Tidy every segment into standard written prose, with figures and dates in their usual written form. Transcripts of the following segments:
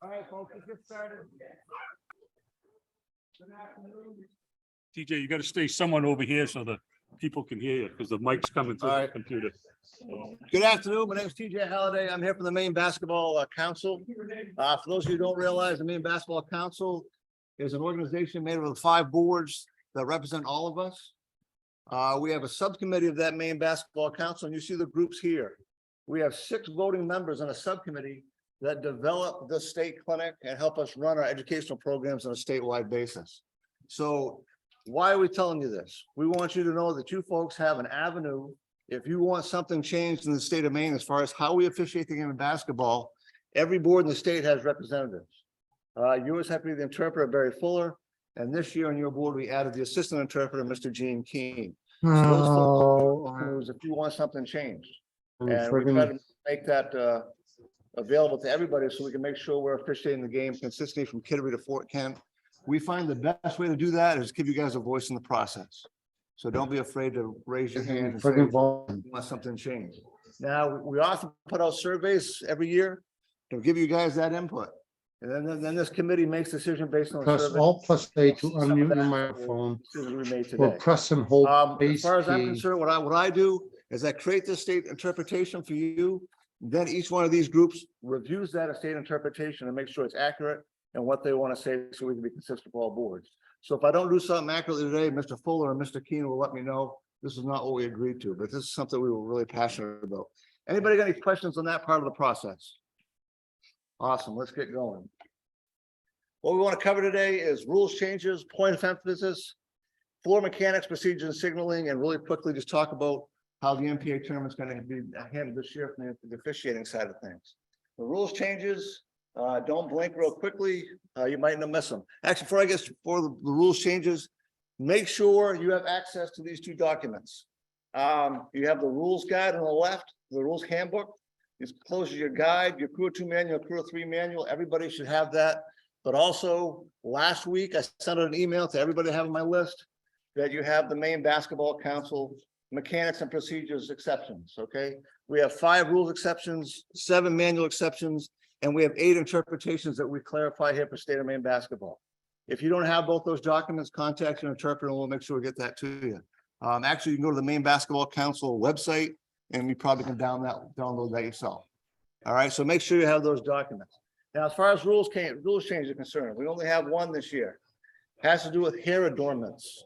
All right, folks, let's get started. Good afternoon. TJ, you got to stay someone over here so the people can hear you because the mic's coming through All the right. computer. Good afternoon. My name is TJ Halliday. I'm here from the Maine Basketball Council. For those of you who don't realize, the Maine Basketball Council is an organization made up of 5 boards that represent all of us. We have a subcommittee of that Maine Basketball Council, and you see the groups here. We have 6 voting members on a subcommittee that develop the state clinic and help us run our educational programs on a statewide basis. So why are we telling you this? We want you to know that you folks have an avenue. If you want something changed in the state of Maine, as far as how we officiate the game of basketball, every board in the state has representatives. Yours have to be the interpreter, Barry Fuller. And this year on your board, we added the assistant interpreter, Mr. Gene Keene. So those folks, if you want something changed. And we try to make that available to everybody so we can make sure we're officiating the game consistently from Kittery to Fort Kent. We find the best way to do that is give you guys a voice in the process. So don't be afraid to raise your hand and say you want something changed. Now, we often put out surveys every year to give you guys that input. And then this committee makes a decision based on the Press survey. Alt plus A to unmute your microphone, Decision we made or today. press and hold. As far as I'm key. concerned, what I do is I create the state interpretation for you. Then each one of these groups reviews that state interpretation and makes sure it's accurate and what they want to say so we can be consistent for all boards. So if I don't do something accurately today, Mr. Fuller and Mr. Keene will let me know. This is not what we agreed to, but this is something we were really passionate about. Anybody got any questions on that part of the process? Awesome, let's get going. What we want to cover today is rules changes, point of emphasis, floor mechanics, procedures, and signaling, and really quickly just talk about how the MPA tournament's going to be handled this year from the officiating side of things. The rules changes, don't blink real quickly. You might not miss them. Actually, before I get for the rules changes, make sure you have access to these 2 documents. You have the rules guide on the left, the rules handbook. It's close to your guide, your Crew 2 manual, Crew 3 manual. Everybody should have that. But also last week, I sent out an email to everybody I have on my list that you have the Maine Basketball Council mechanics and procedures exceptions. Okay, we have 5 rules exceptions, 7 manual exceptions, and we have 8 interpretations that we clarify here for state of Maine basketball. If you don't have both those documents, contact your interpreter and we'll make sure we get that to you. Actually, you can go to the Maine Basketball Council website and you probably can download that yourself. All right, so make sure you have those documents. Now, as far as rules change are concerned, we only have 1 this year. It has to do with hair adornments.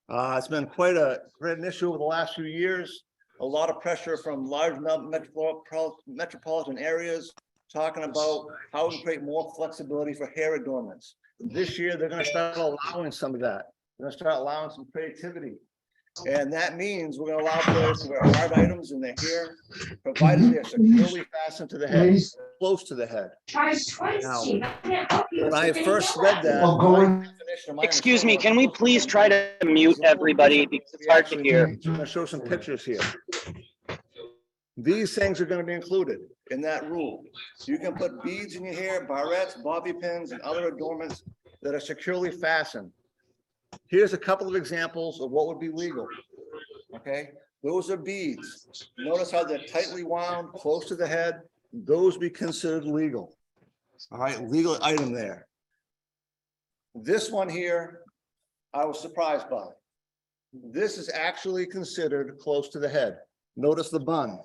It's been quite an issue over the last few years. A lot of pressure from large metropolitan areas talking about how we create more flexibility for hair adornments. This year, they're going to start allowing some of that. They're going to start allowing some creativity. And that means we're going to allow players to wear hard items in their hair, provided they're securely fastened to the head, close to the head. Now, when I first read that, Excuse me, can we please try to mute everybody because it's hard to hear? I'm going to show some pictures here. These things are going to be included in that rule. You can put beads in your hair, barrettes, bobby pins, and other adornments that are securely fastened. Here's a couple of examples of what would be legal. Okay, those are beads. Notice how they're tightly wound close to the head. Those be considered legal. All right, legal item there. This one here, I was surprised by. This is actually considered close to the head. Notice the bun.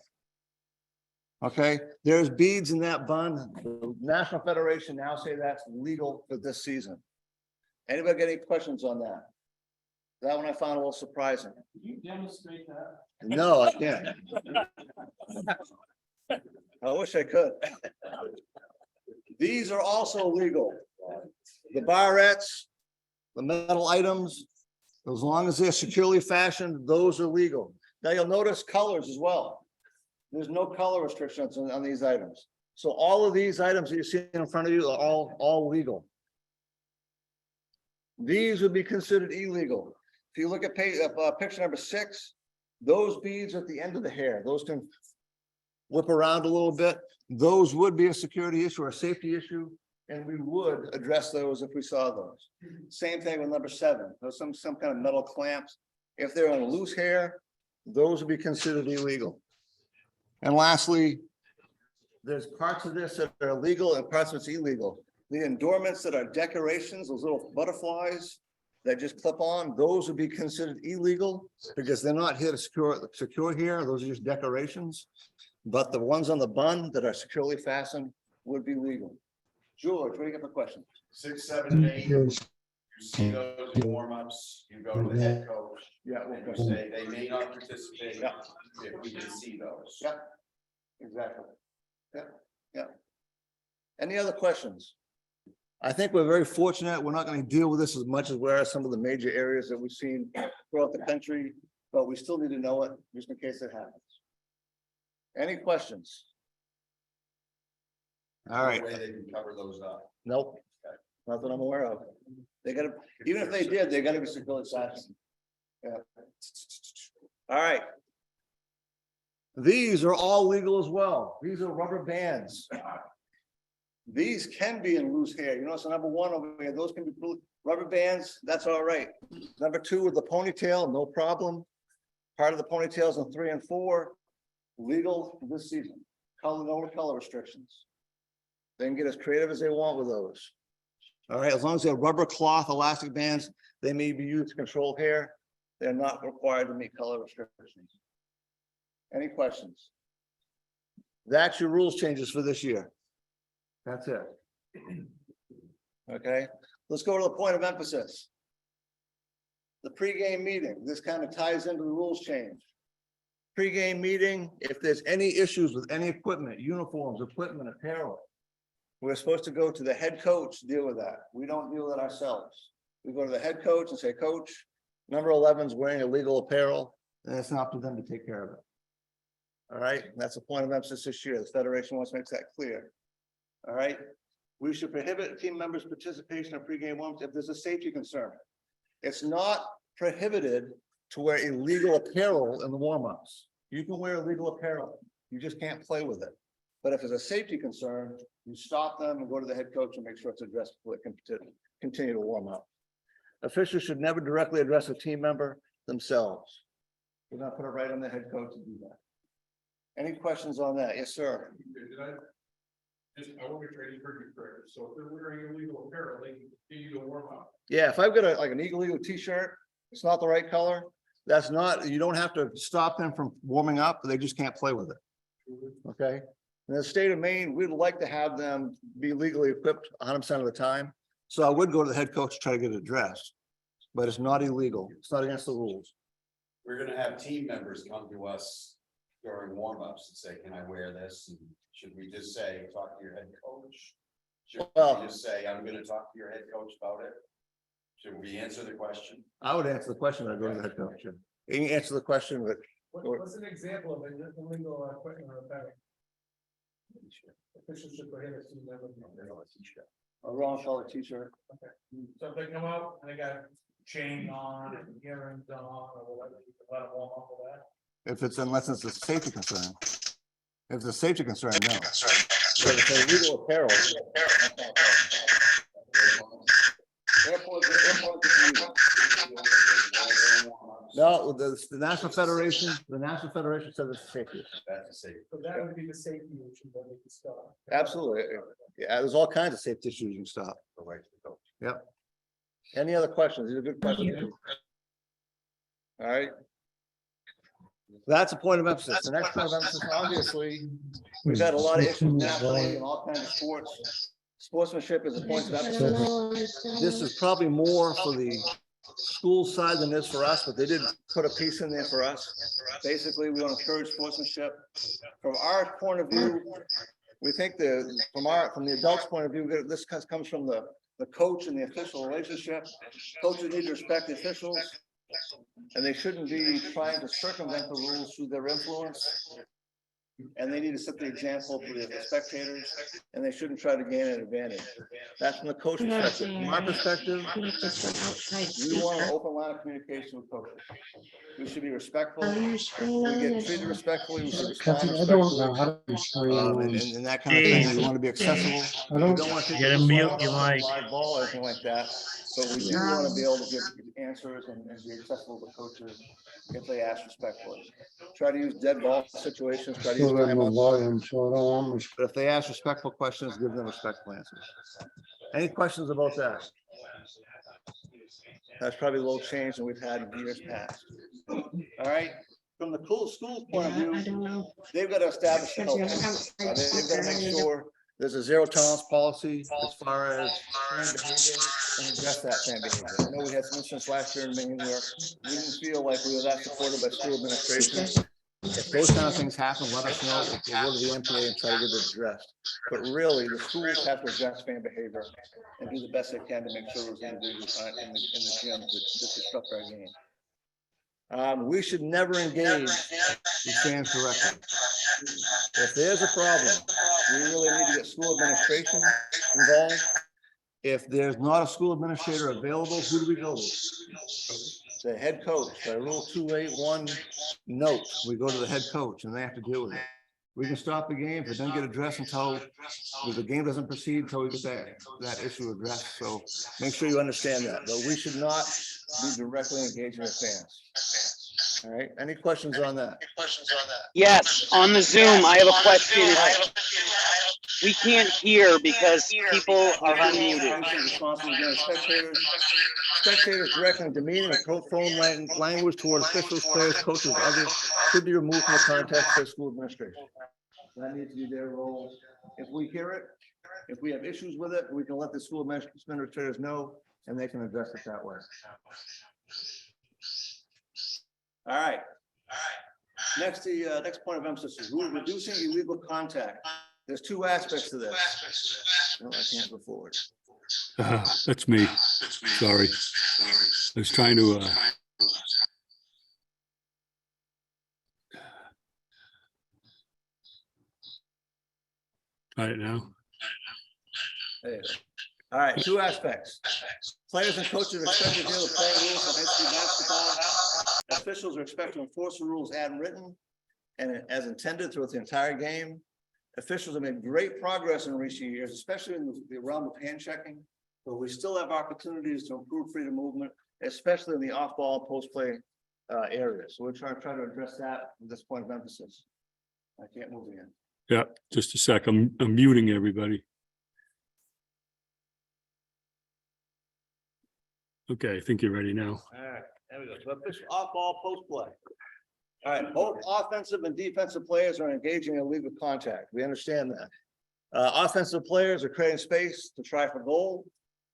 Okay, there's beads in that bun. The National Federation now say that's legal for this season. Anybody got any questions on that? That one I found a little surprising. Can you demonstrate that? No, I can't. I wish I could. These are also legal. The barrettes, the metal items, as long as they're securely fashioned, those are legal. Now you'll notice colors as well. There's no color restrictions on these items. So all of these items that you see in front of you are all legal. These would be considered illegal. If you look at picture number 6, those beads at the end of the hair, those can whip around a little bit. Those would be a security issue or a safety issue, and we would address those if we saw those. Same thing with number 7. There's some kind of metal clamps. If they're on loose hair, those would be considered illegal. And lastly, there's parts of this that are legal and parts of it's illegal. The endorments that are decorations, those little butterflies that just clip on, those would be considered illegal because they're not here to secure here. Those are just decorations. But the ones on the bun that are securely fastened would be legal. George, what do you got for questions? 6, 7, and 8. You see those in warm-ups, you go to the head coach. Yeah, And you say they may not participate Yeah. if we can see those. Yeah, exactly. Yeah. Any other questions? I think we're very fortunate. We're not going to deal with this as much as we are some of the major areas that we've seen throughout the country, but we still need to know it just in case it happens. Any questions? All right. No way they can cover those up. Nope, not that I'm aware of. They gotta, even if they did, they gotta be securely fastened. Yeah. All right. These are all legal as well. These are rubber bands. These can be in loose hair. You notice the number one over here, those can be rubber bands, that's all right. Number 2 with the ponytail, no problem. Part of the ponytails in 3 and 4, legal this season. Color, no color restrictions. They can get as creative as they want with those. All right, as long as they're rubber cloth elastic bands, they may be used to control hair. They're not required to meet color restrictions. Any questions? That's your rules changes for this year. That's it. Okay, let's go to the point of emphasis. The pregame meeting, this kind of ties into the rules change. Pregame meeting, if there's any issues with any equipment, uniforms, equipment, apparel, we're supposed to go to the head coach to deal with that. We don't deal with it ourselves. We go to the head coach and say, Coach, number 11 is wearing illegal apparel, and it's not up to them to take care of it. All right, that's a point of emphasis this year. The Federation wants to make that clear. All right, we should prohibit team members' participation in pregame warm-ups if there's a safety concern. It's not prohibited to wear illegal apparel in the warm-ups. You can wear illegal apparel. You just can't play with it. But if there's a safety concern, you stop them and go to the head coach and make sure it's addressed before they can continue to warm up. Officials should never directly address a team member themselves. We're not put it right on the head coach to do that. Any questions on that? Yes, sir. I want to try to hear you correctly. So if they're wearing illegal apparel, they can continue to warm up. Yeah, if I've got like an illegal t-shirt, it's not the right color. That's not, you don't have to stop them from warming up, they just can't play with it. Okay? In the state of Maine, we'd like to have them be legally equipped 100% of the time. So I would go to the head coach to try to get it addressed, but it's not illegal. It's not against the rules. We're gonna have team members come to us during warm-ups and say, can I wear this? And should we just say, talk to your head coach? Should Well- we just say, I'm gonna talk to your head coach about it? Should we answer the question? I would answer the question. I'd go to the head coach. You can answer the question, but What's an example of an illegal equipment or apparel? Officials should prohibit team members. a wrong color t-shirt. So if they come out and they got a chain on and earrings on or whatever, you can let them warm up with that. If it's, unless it's a safety concern. If it's a safety concern, no. But if it's illegal apparel. that's not a problem. No, the National Federation says it's safety. That's a safe. So that would be the safety issue that we could stop. Absolutely. Yeah, there's all kinds of safety issues you can stop. the way to go. Yep. Any other questions? These are good questions. All right. That's a point of emphasis. The next point of emphasis, obviously, we've had a lot of issues nationally in all kinds of sports. Sportsmanship is a point of emphasis. This is probably more for the school side than it is for us, but they did put a piece in there for us. Basically, we want to encourage sportsmanship. From our point of view, we think from the adults' point of view, this comes from the coach and the official relationship. Coaches need to respect the officials, and they shouldn't be trying to circumvent the rules through their influence. And they need to set the example for the spectators, and they shouldn't try to gain an advantage. That's from the coach perspective. From our perspective, we want an open line of communication with coaches. We should be respectful. We get treated respectfully. We should respond I don't know respectfully. how to show And, you. and that kind of thing. We want to be accessible. I We don't- don't want to take Get a the mute, ball you off might. a live ball or anything like that. But we do want to be able to give answers and be accessible to coaches if they ask respectfully. Try to use dead ball situations, try to use give them time a up. volume, so I don't want me. But if they ask respectful questions, give them respectful answers. Any questions about that? That's probably a little change than we've had in years past. All right, from the school's point of Yeah, I view, don't know. they've got to establish a Because culture. you're outside They've got to make somewhere. sure there's a zero tolerance policy as far as fan behavior and address that fan behavior. I know we had some incidents last year in Maine where we didn't feel like we were that supported by school administration. If those kind of things happen, let us know. We'll go to the MPA and try to get it addressed. But really, the schools have to address fan behavior and do the best they can to make sure those individuals aren't in the gym to disrupt our game. We should never engage with fans directly. If there's a problem, we really need to get school administration involved. If there's not a school administrator available, who do we go to? The head coach. By Rule 281 note, we go to the head coach and they have to deal with it. We can stop the game, but then get addressed until the game doesn't proceed until we get that issue addressed. So make sure you understand that. But we should not be directly engaging with fans. All right. Any questions on that? Yes, on the Zoom, I have a question. We can't hear because people are unmuted. Responsible against spectators directing demeaning or profane language toward officials, players, coaches, others should be removed from the context of school administration. That needs to be their role. If we hear it, if we have issues with it, we can let the school administrators know and they can address it that way. All right. Next point of emphasis is reducing illegal contact. There's two aspects to this. No, I can't go forward. That's me. Sorry. I was trying to, try it now. There you go. All right, two aspects. Players and coaches are expected to deal with playing rules for high school basketball. Officials are expected to enforce the rules as written and as intended throughout the entire game. Officials have made great progress in recent years, especially in the realm of hand checking, but we still have opportunities to improve freedom of movement, especially in the off-ball post-play areas. So we're trying to address that at this point of emphasis. I can't move again. Yeah, just a sec. I'm muting everybody. Okay, I think you're ready now. All right, there we go. So official off-ball post-play. All right, both offensive and defensive players are engaging in illegal contact. We understand that. Offensive players are creating space to try for goal.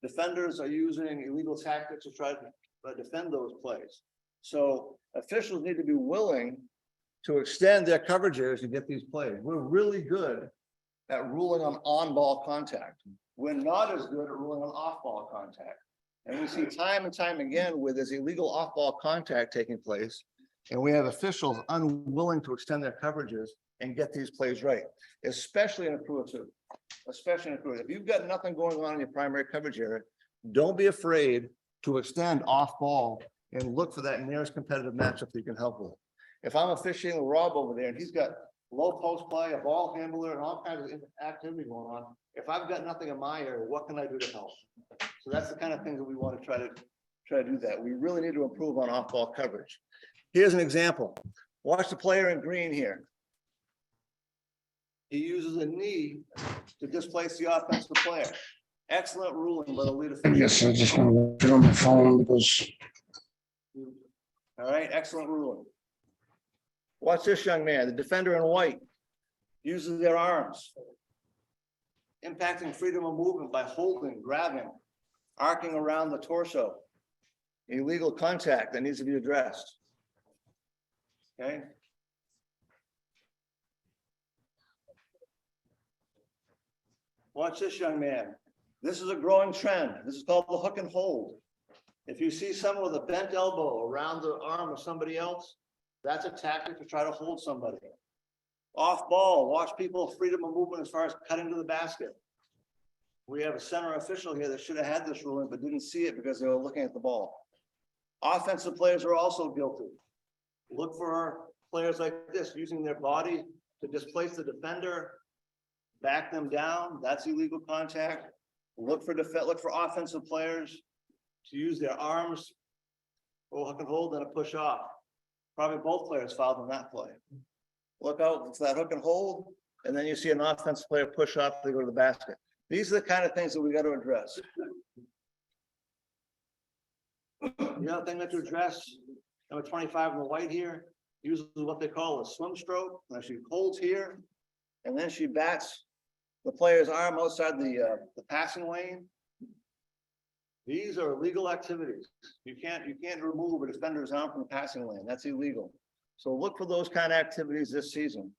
Defenders are using illegal tactics to try to defend those plays. So officials need to be willing to extend their coverage areas to get these plays. We're really good at ruling on ball contact. We're not as good at ruling on off-ball contact. And we see time and time again where there's illegal off-ball contact taking place. And we have officials unwilling to extend their coverages and get these plays right, especially in a crew of two. Especially in a crew. If you've got nothing going on in your primary coverage area, don't be afraid to extend off ball and look for that nearest competitive matchup that you can help with. If I'm officiating with Rob over there and he's got low post play, a ball handler, and all kinds of activity going on, if I've got nothing in my area, what can I do to help? So that's the kind of things that we want to try to do that. We really need to improve on off ball coverage. Here's an example. Watch the player in green here. He uses a knee to displace the offensive player. Excellent ruling by the lead I official. guess I just want to watch it on my phone because All right, excellent ruling. Watch this young man, the defender in white, uses their arms, impacting freedom of movement by holding, grabbing, arcing around the torso. Illegal contact that needs to be addressed. Okay. Watch this young man. This is a growing trend. This is called the hook and hold. If you see someone with a bent elbow around the arm of somebody else, that's a tactic to try to hold somebody. Off ball, watch people freedom of movement as far as cutting to the basket. We have a center official here that should have had this ruling, but didn't see it because they were looking at the ball. Offensive players are also guilty. Look for players like this, using their body to displace the defender, back them down. That's illegal contact. Look for offensive players to use their arms, or hook and hold, and a push off. Probably both players fouled on that play. look out for that hook and hold, and then you see an offensive player push off, they go to the basket. These are the kind of things that we got to address. The other thing that to address, number 25 in the white here, uses what they call a swim stroke. Now she holds here, and then she bats the player's arm outside the passing lane. These are illegal activities. You can't remove a defender's arm from the passing lane. That's illegal. So look for those kind of activities this season.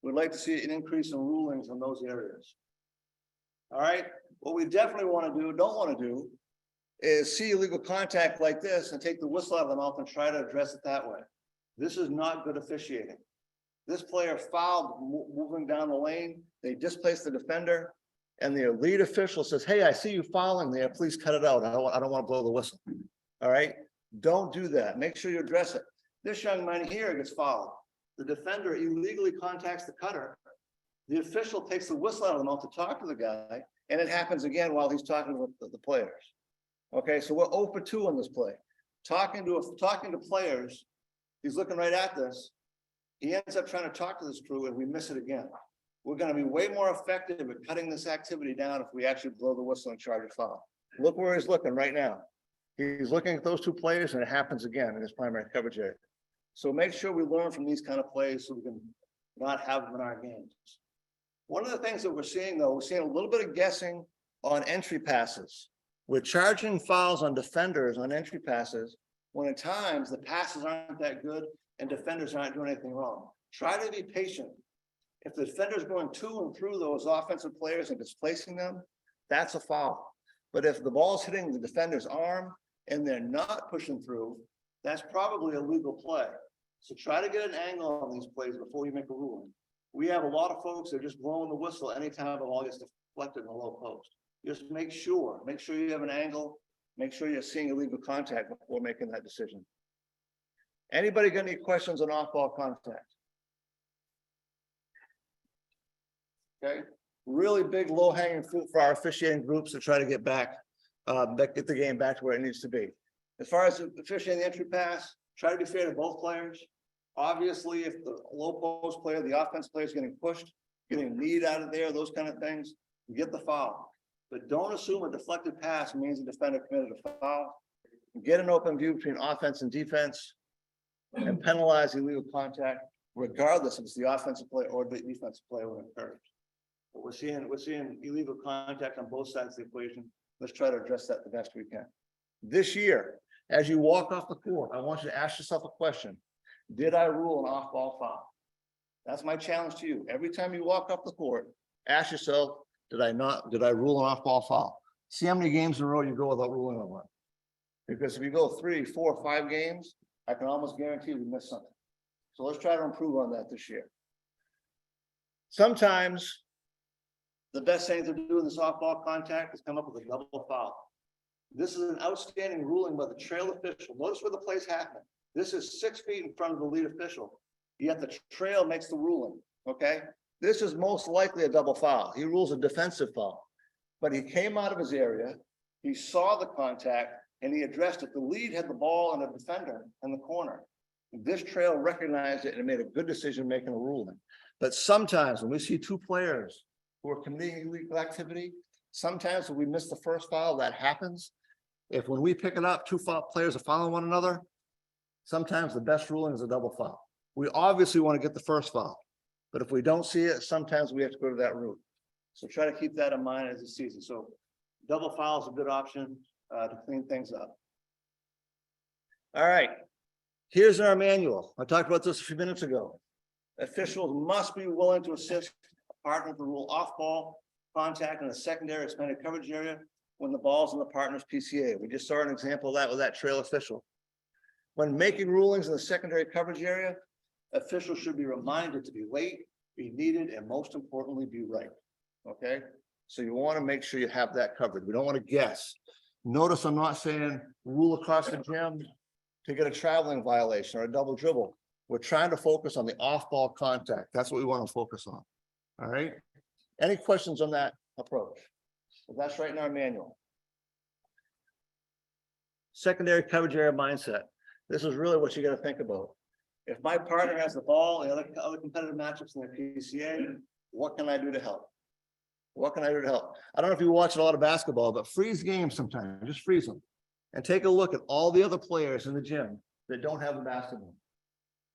We'd like to see an increase in rulings in those areas. All right, what we definitely want to do, don't want to do, is see illegal contact like this and take the whistle out of the mouth and try to address it that way. This is not good officiating. This player fouled moving down the lane. They displaced the defender, and the lead official says, "Hey, I see you fouling there. Please cut it out. I don't want to blow the whistle." All right, don't do that. Make sure you address it. This young man here gets fouled. The defender illegally contacts the cutter. The official takes the whistle out of the mouth to talk to the guy, and it happens again while he's talking with the players. Okay, so we're 0 for 2 on this play. Talking to players, he's looking right at this. He ends up trying to talk to this crew, and we miss it again. We're going to be way more effective at cutting this activity down if we actually blow the whistle and charge a foul. Look where he's looking right now. He's looking at those two players, and it happens again in his primary coverage area. So make sure we learn from these kind of plays so we can not have them in our games. One of the things that we're seeing, though, we're seeing a little bit of guessing on entry passes. We're charging fouls on defenders on entry passes when at times the passes aren't that good and defenders aren't doing anything wrong. Try to be patient. If the defender's going to and through those offensive players and displacing them, that's a foul. But if the ball's hitting the defender's arm and they're not pushing through, that's probably a legal play. So try to get an angle on these plays before you make a ruling. We have a lot of folks that are just blowing the whistle anytime the ball gets deflected in the low post. Just make sure you have an angle, make sure you're seeing illegal contact before making that decision. Anybody got any questions on off-ball contact? Okay, really big low-hanging fruit for our officiating groups to try to get back, get the game back to where it needs to be. As far as officiating the entry pass, try to be fair to both players. Obviously, if the low post player, the offense player is getting pushed, getting kneed out of there, those kind of things, you get the foul. But don't assume a deflected pass means the defender committed a foul. Get an open view between offense and defense and penalize illegal contact, regardless if it's the offensive player or the defensive player when it occurs. But we're seeing illegal contact on both sides of the equation. Let's try to address that the best we can. This year, as you walk off the court, I want you to ask yourself a question. Did I rule an off-ball foul? That's my challenge to you. Every time you walk off the court, ask yourself, did I rule an off-ball foul? See how many games in a row you go without ruling on one. Because if you go 3, 4, 5 games, I can almost guarantee we miss something. So let's try to improve on that this year. Sometimes the best thing to do in this off-ball contact is come up with a double foul. This is an outstanding ruling by the trail official. Notice where the play's happening. This is 6 feet in front of the lead official, yet the trail makes the ruling, okay? This is most likely a double foul. He rules a defensive foul, but he came out of his area, he saw the contact, and he addressed it. The lead had the ball and a defender in the corner. This trail recognized it and made a good decision making a ruling. But sometimes when we see 2 players who are committing illegal activity, sometimes when we miss the first foul, that happens. If when we pick it up, 2 players are fouling one another, sometimes the best ruling is a double foul. We obviously want to get the first foul, but if we don't see it, sometimes we have to go to that route. So try to keep that in mind as a season. So double foul is a good option to clean things up. All right, here's our manual. I talked about this a few minutes ago. Officials must be willing to assist a partner to rule off ball contact in a secondary expanded coverage area when the ball's in the partner's PCA. We just saw an example of that with that trail official. When making rulings in the secondary coverage area, officials should be reminded to be late, be needed, and most importantly, be right. Okay, so you want to make sure you have that covered. We don't want to guess. Notice I'm not saying rule across the gym to get a traveling violation or a double dribble. We're trying to focus on the off-ball contact. That's what we want to focus on. All right. Any questions on that approach? So that's right in our manual. Secondary coverage area mindset. This is really what you got to think about. If my partner has the ball and other competitive matchups in their PCA, what can I do to help? What can I do to help? I don't know if you watch a lot of basketball, but freeze games sometimes, just freeze them. And take a look at all the other players in the gym that don't have the basketball.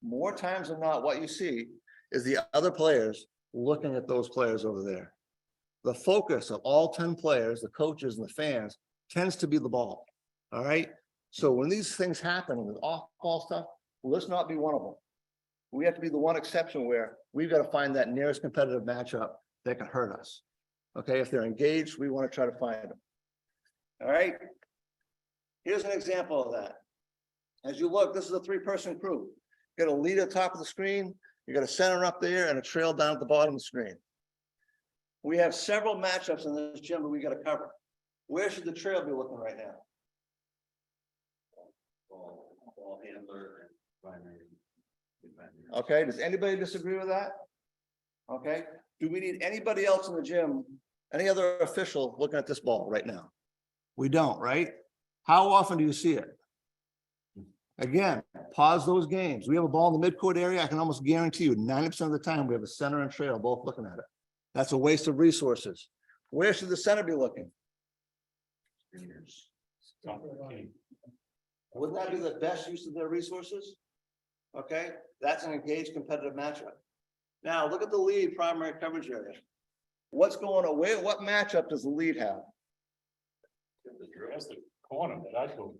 More times than not, what you see is the other players looking at those players over there. The focus of all 10 players, the coaches and the fans, tends to be the ball. All right. So when these things happen with off-ball stuff, let's not be one of them. We have to be the one exception where we've got to find that nearest competitive matchup that can hurt us. Okay, if they're engaged, we want to try to find them. All right. Here's an example of that. As you look, this is a 3-person crew. You got a lead at the top of the screen, you got a center up there, and a trail down at the bottom of the screen. We have several matchups in this gym that we got to cover. Where should the trail be looking right now? Ball handler and primary defender. Okay, does anybody disagree with that? Okay, do we need anybody else in the gym, any other official looking at this ball right now? We don't, right? How often do you see it? Again, pause those games. We have a ball in the midcourt area. I can almost guarantee you 90% of the time we have a center and trail both looking at it. That's a waste of resources. Where should the center be looking? Wouldn't that be the best use of their resources? Okay, that's an engaged competitive matchup. Now look at the lead primary coverage area. What's going on? What matchup does the lead have? That's the corner that I'd go.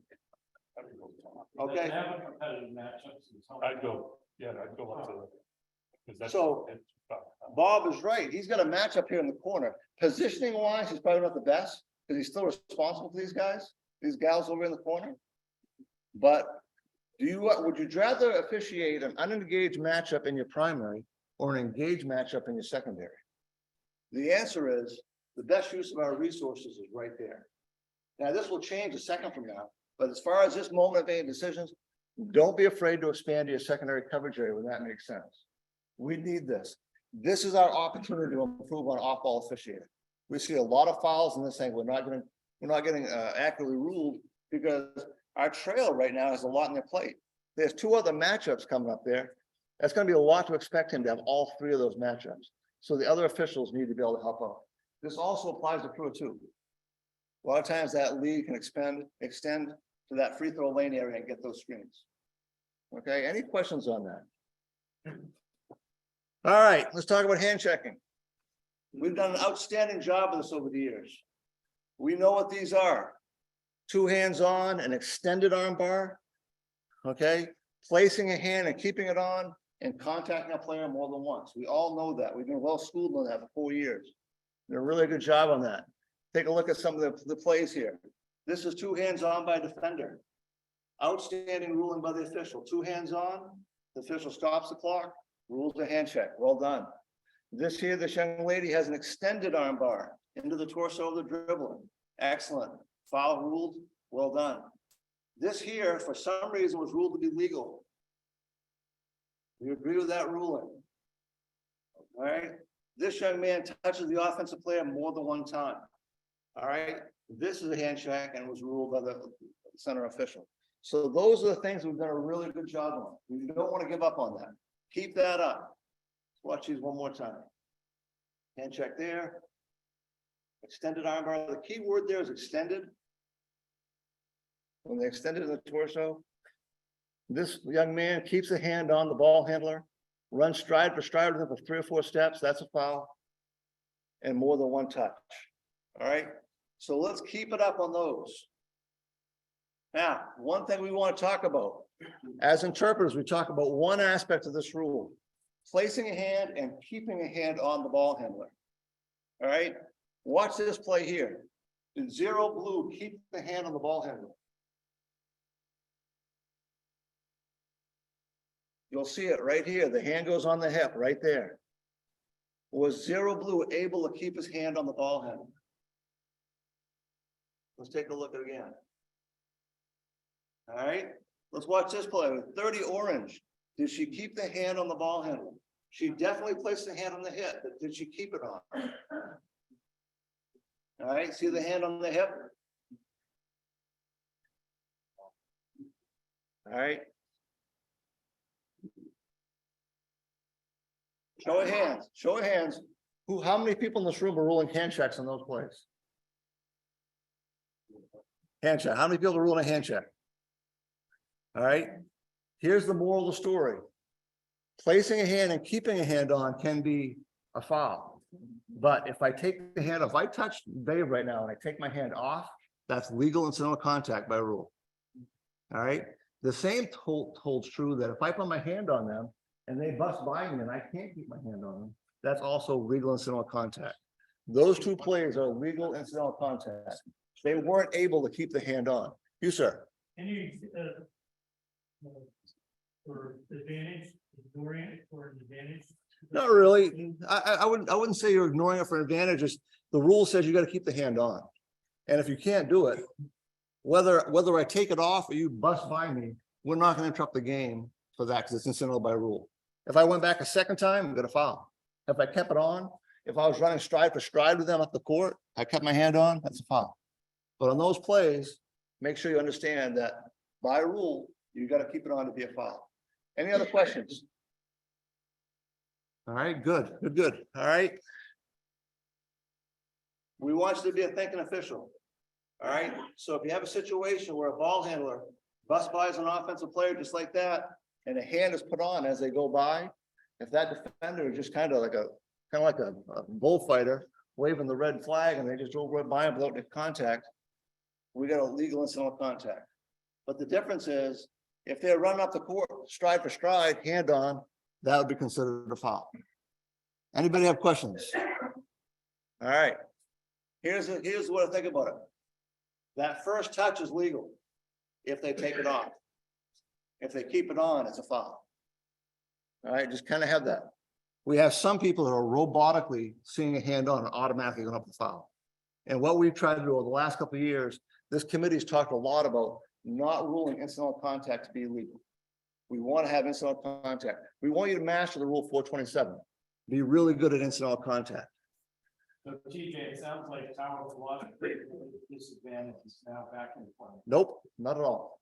Okay. I'd go, yeah, I'd go up to the. 'cause that's- So- Bob is right. He's got a matchup here in the corner. Positioning wise, he's probably not the best because he's still responsible for these guys, these gals over in the corner. But would you rather officiate an unengaged matchup in your primary or an engaged matchup in your secondary? The answer is the best use of our resources is right there. Now, this will change a second from now, but as far as this moment of making decisions, don't be afraid to expand your secondary coverage area when that makes sense. We need this. This is our opportunity to improve on off-ball officiating. We see a lot of fouls in this thing. We're not getting accurately ruled because our trail right now has a lot in their plate. There's 2 other matchups coming up there. That's going to be a lot to expect him to have all 3 of those matchups. So the other officials need to be able to help out. This also applies to crew 2. A lot of times that lead can extend to that free throw lane area and get those screens. Okay, any questions on that? All right, let's talk about hand checking. We've done an outstanding job of this over the years. We know what these are. 2 hands on, an extended arm bar. Okay, placing a hand and keeping it on and contacting a player more than once. We all know that. We've been well schooled on that for 4 years. Did a really good job on that. Take a look at some of the plays here. This is 2 hands on by defender. Outstanding ruling by the official. 2 hands on, the official stops the clock, rules a hand check. Well done. This young lady has an extended arm bar into the torso of the dribbling. Excellent. Foul ruled. Well done. This here, for some reason, was ruled to be legal. You agree with that ruling? All right. This young man touches the offensive player more than 1 time. All right. This is a hand check and was ruled by the center official. So those are the things we've done a really good job on. We don't want to give up on that. Keep that up. Let's watch these one more time. Hand check there. Extended arm bar. The key word there is extended. When they extended in the torso, this young man keeps a hand on the ball handler, runs stride for stride with him for 3 or 4 steps. That's a foul. And more than 1 touch. All right. So let's keep it up on those. Now, one thing we want to talk about, as interpreters, we talk about one aspect of this rule, placing a hand and keeping a hand on the ball handler. All right, watch this play here. In 0 blue, keep the hand on the ball handler. You'll see it right here. The hand goes on the hip right there. Was 0 blue able to keep his hand on the ball handler? Let's take a look at it again. All right, let's watch this play with 30 orange. Did she keep the hand on the ball handle? She definitely placed the hand on the hip, but did she keep it on? All right, see the hand on the hip? All right. Show of hands, show of hands. How many people in this room are ruling hand checks on those plays? Hand check, how many people are ruling a hand check? All right, here's the moral of the story. Placing a hand and keeping a hand on can be a foul. But if I take the hand, if I touch Dave right now and I take my hand off, that's legal incidental contact by rule. All right, the same holds true that if I put my hand on them and they bust by me and I can't keep my hand on them, that's also legal incidental contact. Those two plays are legal incidental contact. They weren't able to keep the hand on. You, sir. Can you, for advantage, ignoring it for an advantage? Not really. I wouldn't say you're ignoring it for advantages. The rule says you got to keep the hand on. And if you can't do it, whether I take it off or you bust by me, we're not going to interrupt the game for that because it's incidental by rule. If I went back a second time, I'm going to foul. If I kept it on, if I was running stride for stride with them up the court, I kept my hand on, that's a foul. But on those plays, make sure you understand that by rule, you got to keep it on to be a foul. Any other questions? All right, good. All right. We want you to be a thinking official. All right, so if you have a situation where a ball handler busts by an offensive player just like that, and a hand is put on as they go by, if that defender is just kind of like a bullfighter waving the red flag and they just drove right by him without any contact, we got a legal incidental contact. But the difference is, if they're running up the court, stride for stride, hand on, that would be considered a foul. Anybody have questions? All right. Here's what I think about it. That first touch is legal if they take it off. If they keep it on, it's a foul. All right, just kind of have that. We have some people that are robotically seeing a hand on and automatically going up the foul. And what we've tried to do over the last couple of years, this committee's talked a lot about not ruling incidental contact to be illegal. We want to have incidental contact. We want you to master the rule 427. Be really good at incidental contact. So TJ, it sounds like Tower's logic disadvantage is now back in play. Nope, not at all.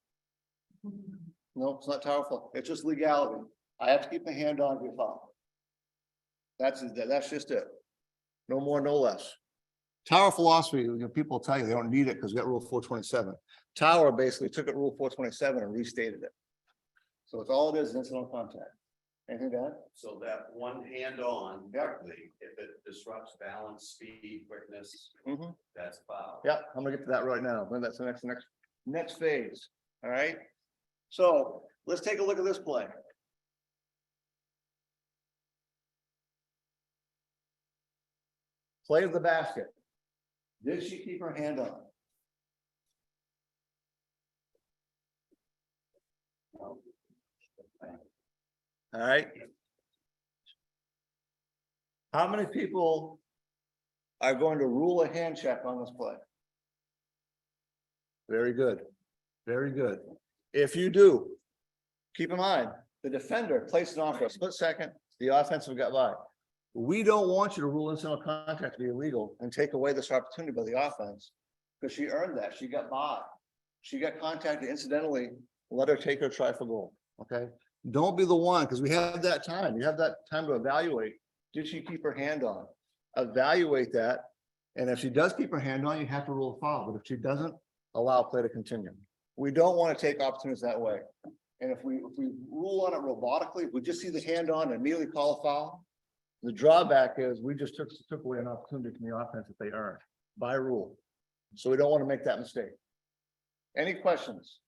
No, it's not powerful. It's just legality. I have to keep my hand on to be a foul. That's just it. No more, no less. Tower philosophy, people tell you they don't need it because we got rule 427. Tower basically took it rule 427 and restated it. So it's all it is incidental contact. Anything to add? So that one hand on, directly, if it disrupts balance, speed, quickness, that's foul. Yeah, I'm gonna get to that right now. But that's the next phase. All right. So let's take a look at this play. Play of the basket. Did she keep her hand on? No. All right. How many people are going to rule a hand check on this play? Very good. Very good. If you do, keep in mind, the defender placed it on for a split second, the offensive got by. We don't want you to rule incidental contact to be illegal and take away this opportunity by the offense, because she earned that. She got by. She got contacted incidentally. Let her take her try for goal. Okay. Don't be the one, because we have that time. You have that time to evaluate. Did she keep her hand on? Evaluate that. And if she does keep her hand on, you have to rule a foul. But if she doesn't, allow play to continue. We don't want to take opportunities that way. And if we rule on it robotically, if we just see the hand on and immediately call a foul, the drawback is we just took away an opportunity from the offense that they earned by rule. So we don't want to make that mistake. Any questions?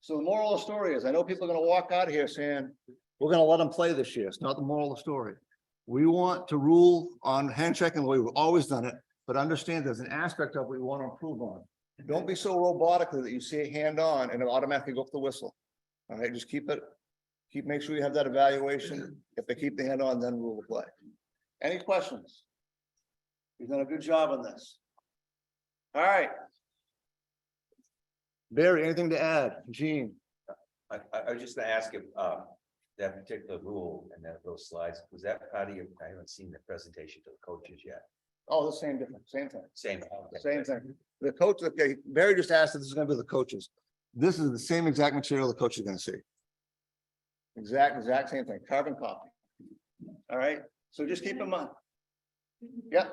So the moral of the story is, I know people are going to walk out of here saying, we're going to let them play this year. It's not the moral of the story. We want to rule on hand checking the way we've always done it, but understand there's an aspect of it we want to improve on. Don't be so robotically that you see a hand on and it automatically go up the whistle. All right, just make sure you have that evaluation. If they keep the hand on, then rule the play. Any questions? You've done a good job on this. All right. Barry, anything to add? Gene? I was just gonna ask if that particular rule and those slides, was that part of your, I haven't seen the presentation to the coaches yet. Oh, the same difference, same thing. Same. Same thing. The coach, okay, Barry just asked if this is gonna be the coaches. This is the same exact material the coach is gonna see. Exact same thing, carbon copy. All right, So just keep in mind. Yeah.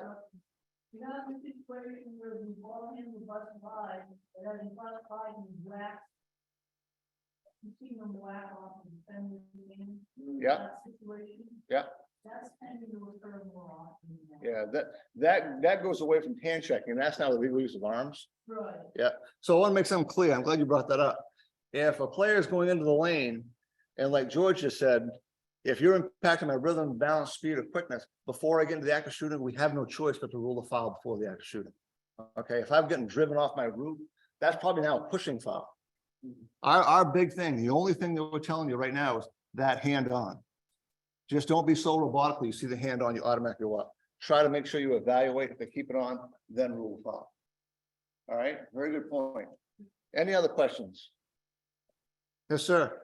You have a situation where the ball in the bus by, and then in front side and whack. You see them whack off and defend the game. Yeah. That situation. Yeah. That's tending to occur more often. Yeah, that goes away from hand checking. That's now the legal use of arms. Right. So I want to make something clear. I'm glad you brought that up. If a player is going into the lane, and like George just said, if you're impacting my rhythm, balance, speed, or quickness, before I get into the act of shooting, we have no choice but to rule the foul before the act of shooting. Okay, if I'm getting driven off my route, that's probably now a pushing foul. Our big thing, the only thing that we're telling you right now is that hand on. Just don't be so robotically, you see the hand on, you automatically go up. Try to make sure you evaluate, if they keep it on, then rule the foul. All right, very good point. Any other questions? Yes, sir.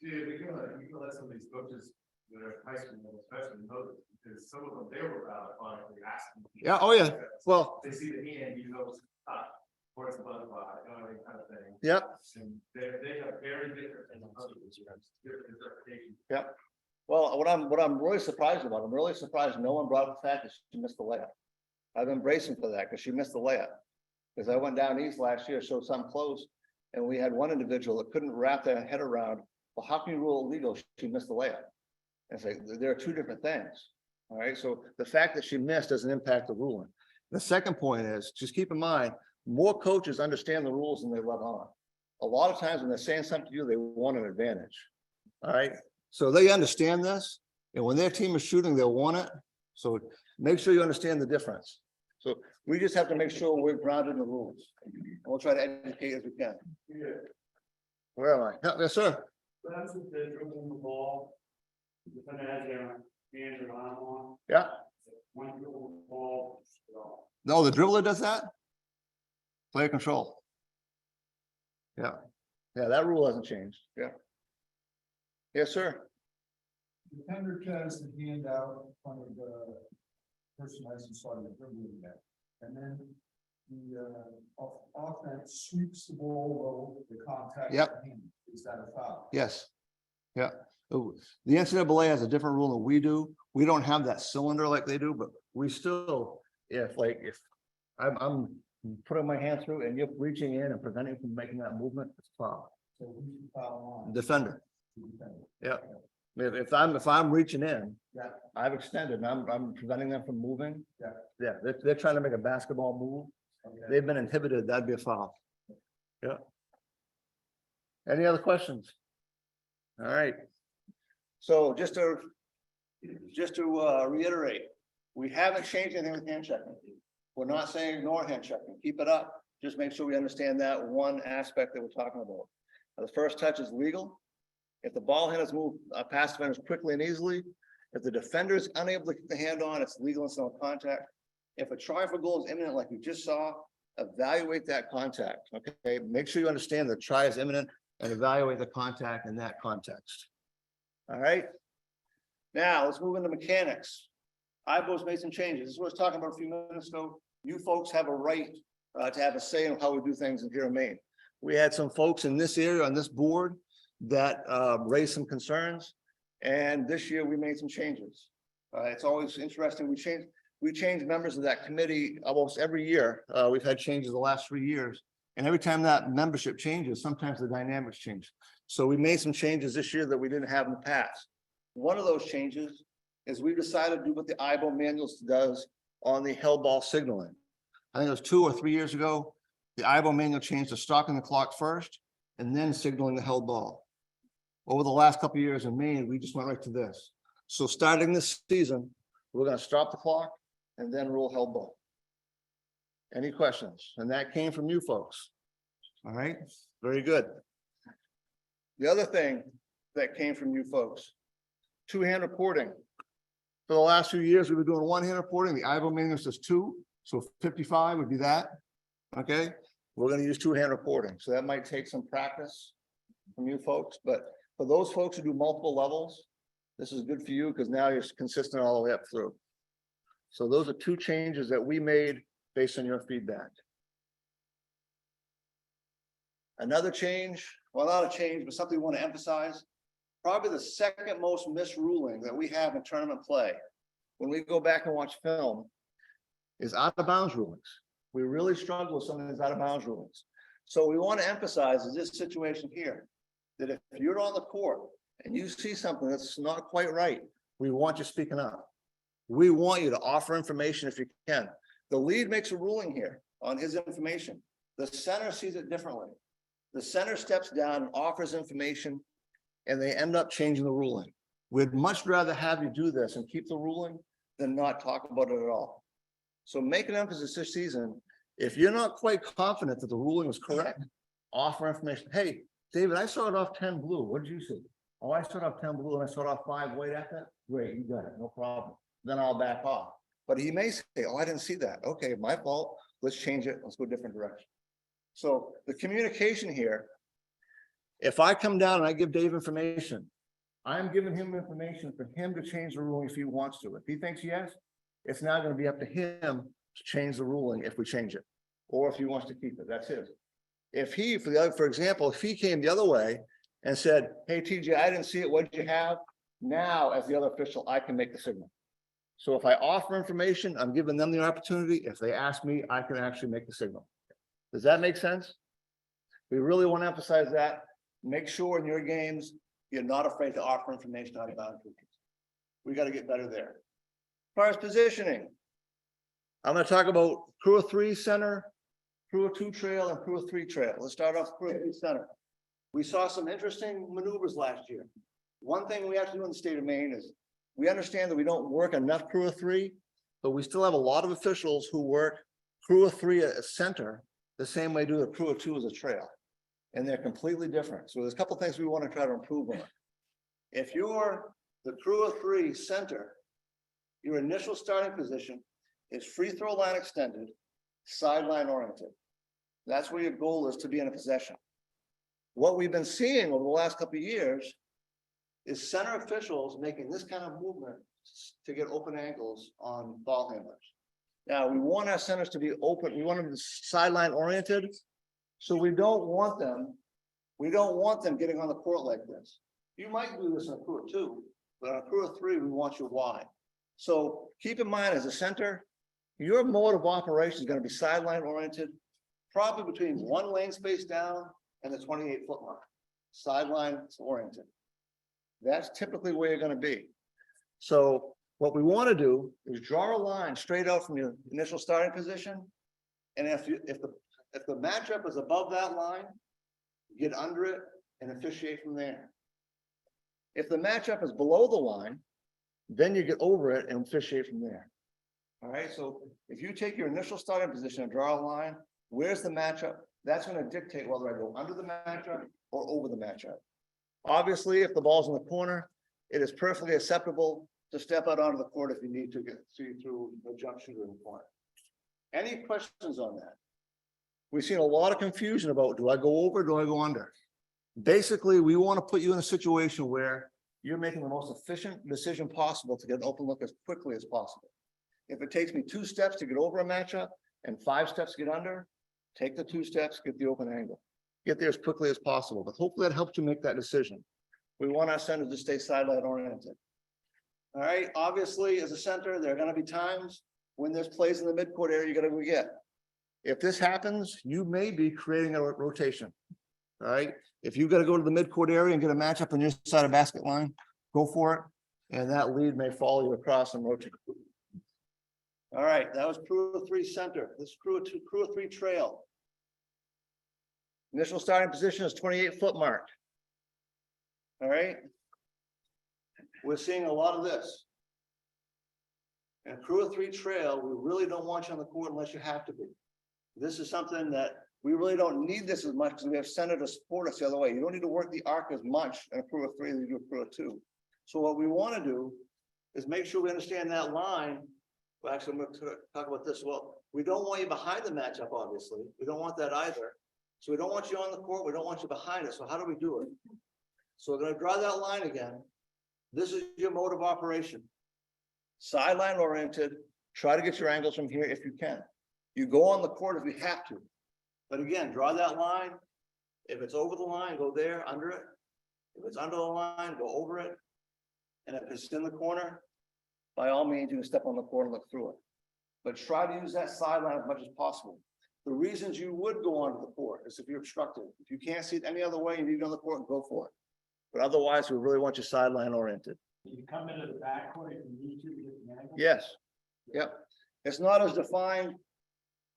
Yeah, we can let some of these coaches that are high school, especially know this, because some of them, they were automatically asking. Yeah, oh yeah, well, They see the hand, you know, towards the butterfly, you know, kind of thing. yep, And they have very different interpretations. yep. Well, what I'm really surprised about, I'm really surprised no one brought up the fact that she missed the layup. I've been bracing for that because she missed the layup. Because I went down east last year, showed some close, and we had one individual that couldn't wrap their head around, well, how can you rule illegal? She missed the layup. And say, there are two different things. All right, so the fact that she missed doesn't impact the ruling. The second point is, just keep in mind, more coaches understand the rules than they let on. A lot of times when they're saying something to you, they want an advantage. All right, so they understand this, and when their team is shooting, they'll want it. So make sure you understand the difference. So we just have to make sure we're grounded in the rules. And we'll try to educate as we can. Yeah, Where am I? Yes, sir. that's what they're dribbling the ball. The defender has their hand or arm on, Yeah. one dribble the ball. No, the dribbler does that. Player control. Yeah. Yeah, that rule hasn't changed. Yeah. Yes, sir. Defender has the hand out in front of the person hasn't started dribbling yet. And then the offense sweeps the ball low, the contact. Yep. with the hand. Is that a foul? Yes. Yeah. Oh, the NCAA has a different rule than we do. We don't have that cylinder like they do, but we still, if I'm putting my hand through and you're reaching in and preventing from making that movement, it's a foul. So who's the foul on? Defender. The defender. Yeah. If I'm reaching in, Yeah. I've extended and I'm preventing them from moving. Yeah. Yeah, they're trying to make a basketball move. Okay. They've been inhibited, that'd be a foul. Yeah. Any other questions? All right. So just to reiterate, we haven't changed anything with hand checking. We're not saying ignore hand checking, keep it up. Just make sure we understand that one aspect that we're talking about. The first touch is legal. If the ball handlers move past defenders quickly and easily, if the defender is unable to get the hand on, it's legal and still contact. If a try for goal is imminent, like we just saw, evaluate that contact, okay? Make sure you understand the try is imminent and evaluate the contact in that context. All right? Now, let's move into mechanics. IBO's made some changes. This is what I was talking about a few minutes ago. You folks have a right to have a say in how we do things in here in Maine. We had some folks in this area on this board that raised some concerns, and this year we made some changes. It's always interesting. We change members of that committee almost every year. We've had changes the last 3 years, and every time that membership changes, sometimes the dynamics change. So we made some changes this year that we didn't have in the past. One of those changes is we decided to do what the IBO manuals does on the held ball signaling. I think it was 2 or 3 years ago, the IBO manual changed to stopping the clock first and then signaling the held ball. Over the last couple of years in Maine, we just went right to this. So starting this season, we're going to stop the clock and then rule held ball. Any questions? And that came from you folks. All right, very good. The other thing that came from you folks, two-hand reporting. For the last few years, we were doing one-hand reporting. The IBO manual says 2, so 55 would be that. Okay, we're going to use two-hand reporting, so that might take some practice from you folks, but for those folks who do multiple levels, this is good for you because now you're consistent all the way up through. So those are 2 changes that we made based on your feedback. Another change, well, not a change, but something we want to emphasize. Probably the second most missed ruling that we have in tournament play when we go back and watch film, is out of bounds rulings. We really struggle with some of these out of bounds rulings. So we want to emphasize is this situation here, that if you're on the court and you see something that's not quite right, we want you speaking up. We want you to offer information if you can. The lead makes a ruling here on his information. The center sees it differently. The center steps down and offers information, and they end up changing the ruling. We'd much rather have you do this and keep the ruling than not talk about it at all. So make an emphasis this season. If you're not quite confident that the ruling was correct, offer information. Hey, David, I saw it off 10 blue. What did you see? Oh, I saw it off 10 blue and I saw it off 5 white at that. Great, you got it, no problem. Then I'll back off. But he may say, oh, I didn't see that. Okay, my fault. Let's change it. Let's go a different direction. So the communication here, if I come down and I give Dave information, I'm giving him information for him to change the ruling if he wants to. If he thinks yes, it's now going to be up to him to change the ruling if we change it, or if he wants to keep it, that's his. If he, for example, if he came the other way and said, hey, TJ, I didn't see it, what did you have? Now, as the other official, I can make the signal. So if I offer information, I'm giving them the opportunity. If they ask me, I can actually make the signal. Does that make sense? We really want to emphasize that. Make sure in your games, you're not afraid to offer information out of bounds. We got to get better there. As far as positioning, I'm going to talk about crew of 3 center, crew of 2 trail, and crew of 3 trail. Let's start off crew of 3 center. We saw some interesting maneuvers last year. One thing we have to do in the state of Maine is we understand that we don't work enough crew of 3, but we still have a lot of officials who work crew of 3 at center the same way do the crew of 2 as a trail. And they're completely different. So there's a couple things we want to try to improve on. If you're the crew of 3 center, your initial starting position is free throw line extended, sideline oriented. That's where your goal is to be in a possession. What we've been seeing over the last couple of years is center officials making this kind of movement to get open angles on ball handlers. Now, we want our centers to be open. We want them to be sideline oriented. So we don't want them getting on the court like this. You might do this in a crew of 2, but on a crew of 3, we want you wide. So keep in mind, as a center, your mode of operation is going to be sideline oriented, probably between 1 lane space down and the 28-foot line. Sideline oriented. That's typically where you're going to be. So what we want to do is draw a line straight out from your initial starting position. And if the matchup is above that line, get under it and officiate from there. If the matchup is below the line, then you get over it and officiate from there. All right, so if you take your initial starting position and draw a line, where's the matchup? That's going to dictate whether I go under the matchup or over the matchup. Obviously, if the ball's in the corner, it is perfectly acceptable to step out onto the court if you need to get through a jump shooter in the corner. Any questions on that? We've seen a lot of confusion about, do I go over, do I go under? Basically, we want to put you in a situation where you're making the most efficient decision possible to get an open look as quickly as possible. If it takes me 2 steps to get over a matchup and 5 steps to get under, take the 2 steps, get the open angle. Get there as quickly as possible, but hopefully that helps you make that decision. We want our centers to stay sideline oriented. All right, obviously, as a center, there are going to be times when there's plays in the midcourt area you got to go get. If this happens, you may be creating a rotation. All right, if you've got to go to the midcourt area and get a matchup on your side of basket line, go for it, and that lead may follow you across and rotate. All right, that was crew of 3 center. This crew of 3 trail. Initial starting position is 28-foot mark. All right. We're seeing a lot of this. And crew of 3 trail, we really don't want you on the court unless you have to be. This is something that we really don't need this as much because we have center to support us the other way. You don't need to work the arc as much in a crew of 3 as you do a crew of 2. So what we want to do is make sure we understand that line. Well, actually, I'm going to talk about this. Well, we don't want you behind the matchup, obviously. We don't want that either. So we don't want you on the court. We don't want you behind us. So how do we do it? So we're going to draw that line again. This is your mode of operation. Sideline oriented. Try to get your angles from here if you can. You go on the court if you have to. But again, draw that line. If it's over the line, go there, under it. If it's under the line, go over it. And if it's in the corner, by all means, you can step on the court and look through it. But try to use that sideline as much as possible. The reasons you would go onto the court is if you're obstructed. If you can't see it any other way, you need to go on the court and go for it. But otherwise, we really want you sideline oriented. You come into the backcourt if you need to get the angle. Yes, yep. It's not as defined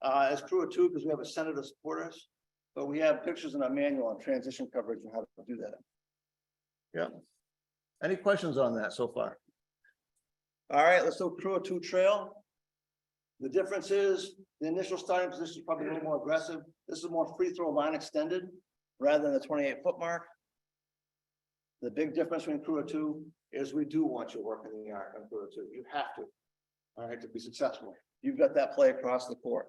as crew of two because we have a center to support us, but we have pictures in our manual on transition coverage and how to do that. Yep. Any questions on that so far? All right, let's do crew of two trail. The difference is the initial starting position is probably a little more aggressive. This is more free throw line extended rather than the 28-foot mark. The big difference between crew of two is we do want you working the arc on crew of two. You have to, all right, to be successful. You've got that play across the court.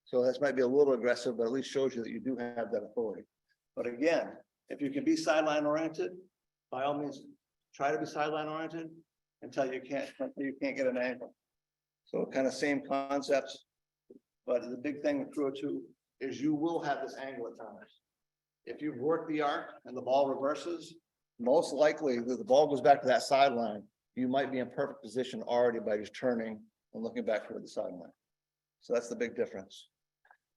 So this might be a little aggressive, but at least shows you that you do have that authority. But again, if you can be sideline oriented, by all means, try to be sideline oriented until you can't get an angle. So kind of same concepts, but the big thing with crew of two is you will have this angle at times. If you've worked the arc and the ball reverses, most likely the ball goes back to that sideline. You might be in perfect position already by just turning and looking back toward the sideline. So that's the big difference.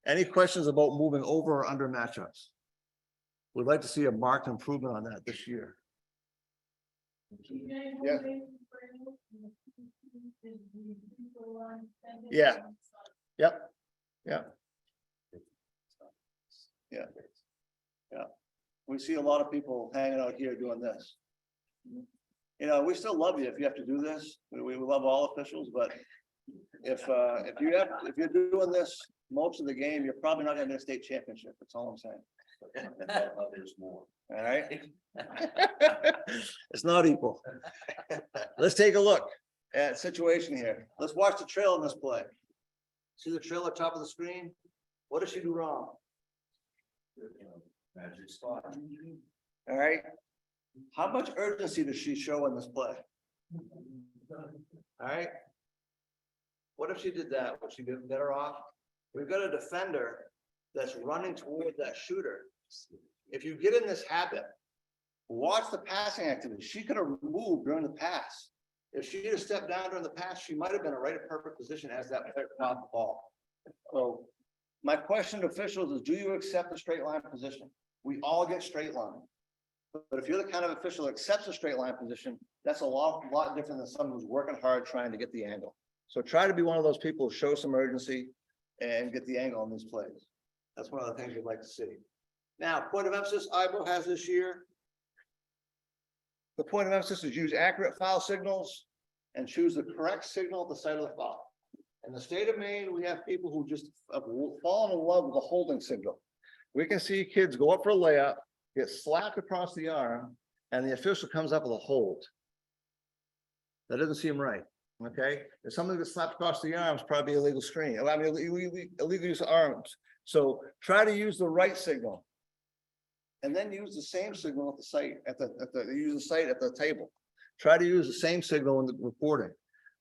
Any questions about moving over or under matchups? We'd like to see a marked improvement on that this year. Yeah. Yeah. Yep. Yeah. Yeah. Yeah. We see a lot of people hanging out here doing this. You know, we still love you if you have to do this. We love all officials, but if you're doing this most of the game, you're probably not gonna win a state championship. That's all I'm saying. Others more. All right. It's not equal. Let's take a look at situation here. Let's watch the trail in this play. See the trail at the top of the screen? What does she do wrong? Magic spot. All right. How much urgency does she show in this play? All right. What if she did that? Would she be better off? We've got a defender that's running toward that shooter. If you get in this habit, watch the passing activity. She could have moved during the pass. If she had stepped down during the pass, she might have been in a right at perfect position as that player caught the ball. So my question to officials is, do you accept the straight line position? We all get straight line. But if you're the kind of official that accepts a straight line position, that's a lot different than someone who's working hard trying to get the angle. So try to be one of those people who show some urgency and get the angle on these plays. That's one of the things we'd like to see. Now, point of emphasis IBO has this year. The point of emphasis is use accurate foul signals and choose the correct signal at the site of the foul. In the state of Maine, we have people who just have fallen in love with the holding signal. We can see kids go up for a layup, get slapped across the arm, and the official comes up with a hold. That doesn't seem right, okay? If somebody gets slapped across the arm, it's probably illegal screen. I mean, illegal use of arms. So try to use the right signal. And then use the same signal at the site, use the site at the table. Try to use the same signal in the reporting.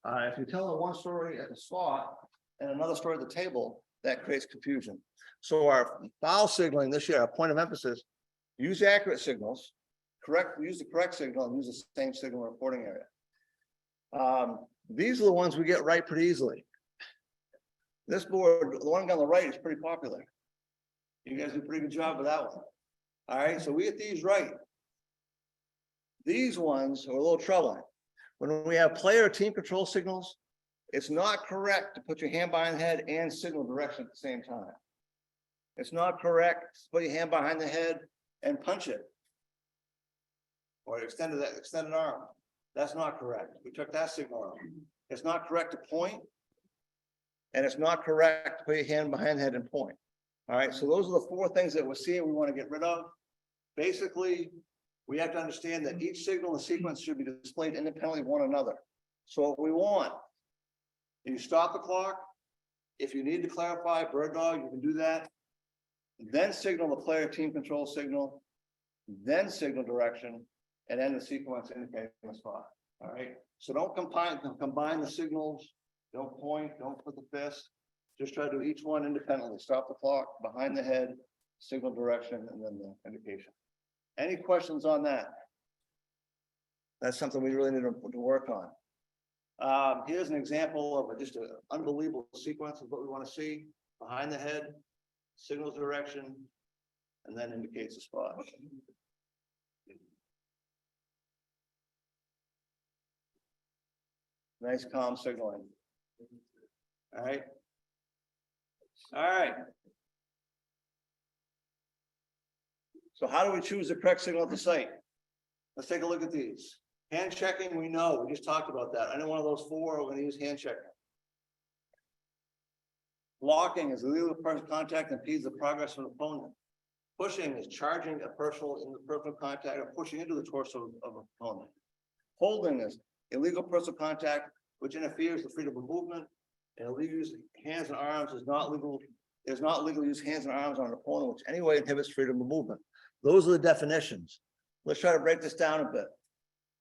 If you tell one story at the spot and another story at the table, that creates confusion. So our foul signaling this year, our point of emphasis, use accurate signals, use the correct signal and use the same signal in the reporting area. These are the ones we get right pretty easily. This board, the one on the right is pretty popular. You guys do a pretty good job with that one. All right, so we get these right. These ones are a little troubling. When we have player team control signals, it's not correct to put your hand behind the head and signal direction at the same time. It's not correct to put your hand behind the head and punch it. Or extend an arm. That's not correct. We took that signal out. It's not correct to point. And it's not correct to put your hand behind the head and point. All right, so those are the four things that we're seeing we want to get rid of. Basically, we have to understand that each signal in the sequence should be displayed independently of one another. So what we want, you stop the clock. If you need to clarify bird dog, you can do that. Then signal the player team control signal, then signal direction, and then the sequence indicating the spot. All right, so don't combine the signals. Don't point, don't put the fist. Just try to do each one independently. Stop the clock, behind the head, signal direction, and then the indication. Any questions on that? That's something we really need to work on. Here's an example of just an unbelievable sequence of what we want to see. Behind the head, signals direction, and then indicates the spot. Nice calm signaling. All right. All right. So how do we choose the correct signal at the site? Let's take a look at these. Hand checking, we know, we just talked about that. Any one of those four, we're gonna use hand checking. Blocking is illegal personal contact and impedes the progress of an opponent. Pushing is charging a personal in the personal contact or pushing into the torso of an opponent. Holding is illegal personal contact which interferes with freedom of movement. And illegal use of hands and arms is not legal. It is not legal to use hands and arms on an opponent which anyway inhibits freedom of movement. Those are the definitions. Let's try to break this down a bit.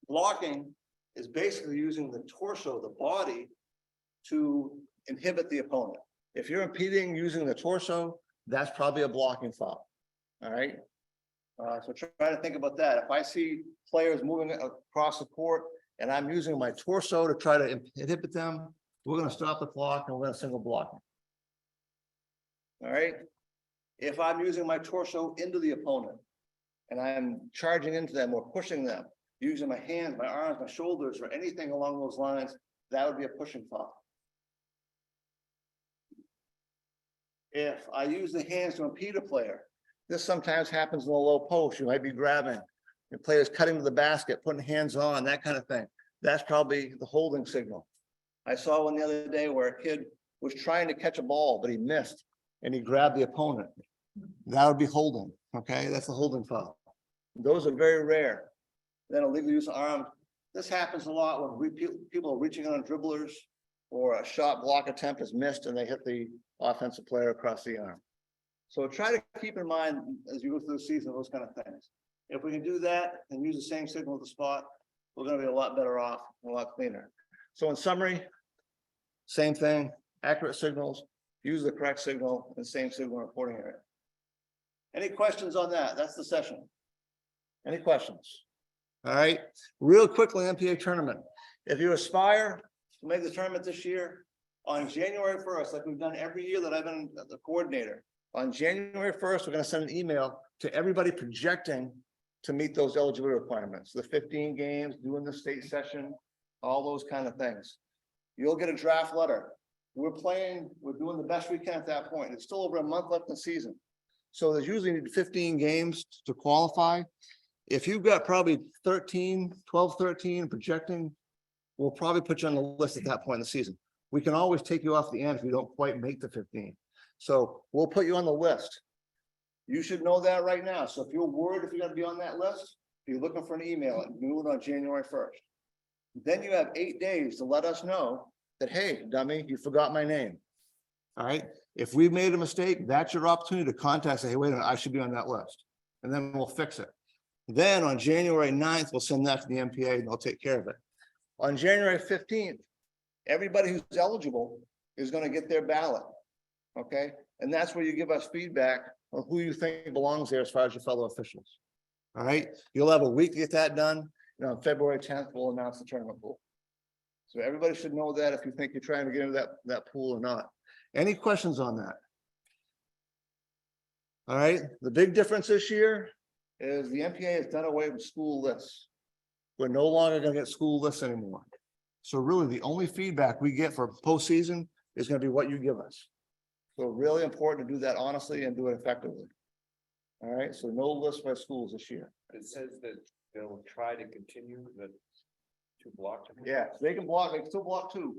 Blocking is basically using the torso, the body, to inhibit the opponent. If you're impeding using the torso, that's probably a blocking foul. All right. So try to think about that. If I see players moving across the court and I'm using my torso to try to inhibit them, we're going to stop the clock and we're going to single block. All right. If I'm using my torso into the opponent and I'm charging into them or pushing them, using my hands, my arms, my shoulders, or anything along those lines, that would be a pushing foul. If I use the hands to impede a player, this sometimes happens in the low post. You might be grabbing, the player's cutting to the basket, putting hands on, that kind of thing. That's probably the holding signal. I saw one the other day where a kid was trying to catch a ball, but he missed and he grabbed the opponent. That would be holding, okay? That's the holding foul. Those are very rare. Then illegal use of arms. This happens a lot when people are reaching on dribblers or a shot block attempt is missed and they hit the offensive player across the arm. So try to keep in mind as you go through the season, those kind of things. If we can do that and use the same signal at the spot, we're going to be a lot better off, a lot cleaner. So in summary, same thing, accurate signals, use the correct signal and same signal reporting area. Any questions on that? That's the session. Any questions? All right, real quickly, MPA tournament. If you aspire to make the tournament this year, on January 1st, like we've done every year that I've been the coordinator, on January 1st, we're going to send an email to everybody projecting to meet those eligibility requirements, the 15 games, doing the state session, all those kind of things. You'll get a draft letter. We're doing the best we can at that point. It's still over a month left in the season. So there's usually 15 games to qualify. If you've got probably 12, 13 projecting, we'll probably put you on the list at that point in the season. We can always take you off the end if you don't quite make the 15. So we'll put you on the list. You should know that right now. So if you're worried if you're going to be on that list, if you're looking for an email, do it on January 1st. Then you have 8 days to let us know that, hey, dummy, you forgot my name. All right. If we made a mistake, that's your opportunity to contact, say, hey, wait a minute, I should be on that list. And then we'll fix it. Then on January 9th, we'll send that to the MPA and they'll take care of it. On January 15th, everybody who's eligible is going to get their ballot. Okay. And that's where you give us feedback on who you think belongs there as far as your fellow officials. All right. You'll have a week to get that done. And on February 10th, we'll announce the tournament pool. So everybody should know that if you think you're trying to get into that pool or not. Any questions on that? All right. The big difference this year is the MPA has done away with school lists. We're no longer going to get school lists anymore. So really the only feedback we get for postseason is going to be what you give us. So really important to do that honestly and do it effectively. All right, so no list by schools this year. It says that they'll try to continue the 2 blocks. Yeah, they can still block 2.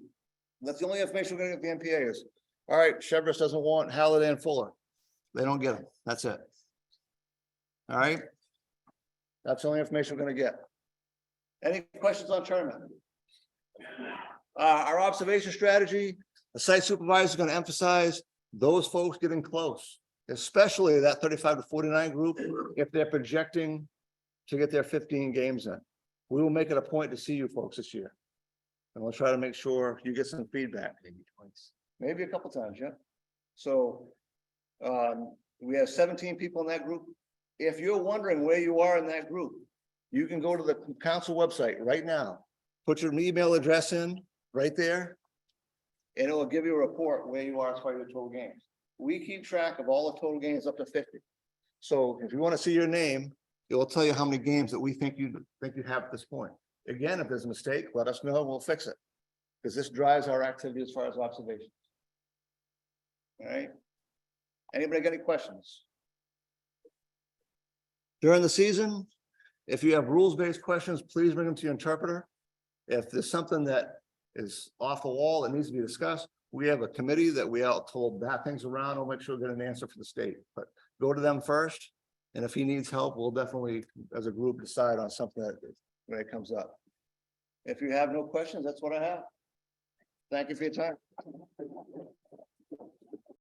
That's the only information we're gonna get the MPA is. All right, Chevrolet doesn't want Halliday and Fuller. They don't get them. That's it. All right. That's the only information we're gonna get. Any questions on tournament? Our observation strategy, the site supervisor is going to emphasize those folks getting close, especially that 35 to 49 group, if they're projecting to get their 15 games in. We will make it a point to see you folks this year. And we'll try to make sure you get some feedback. Maybe twice. Maybe a couple times, yeah. So we have 17 people in that group. If you're wondering where you are in that group, you can go to the council website right now, put your email address in, right there. And it will give you a report where you are as far as your total games. We keep track of all the total games up to 50. So if you want to see your name, it will tell you how many games that we think you have at this point. Again, if there's a mistake, let us know, we'll fix it. Because this drives our activity as far as observations. All right. Anybody got any questions? During the season, if you have rules-based questions, please bring them to your interpreter. If there's something that is off the wall that needs to be discussed, we have a committee that we all told bat things around. We'll make sure we get an answer for the state, but go to them first. And if he needs help, we'll definitely, as a group, decide on something that when it comes up. If you have no questions, that's what I have. Thank you for your time.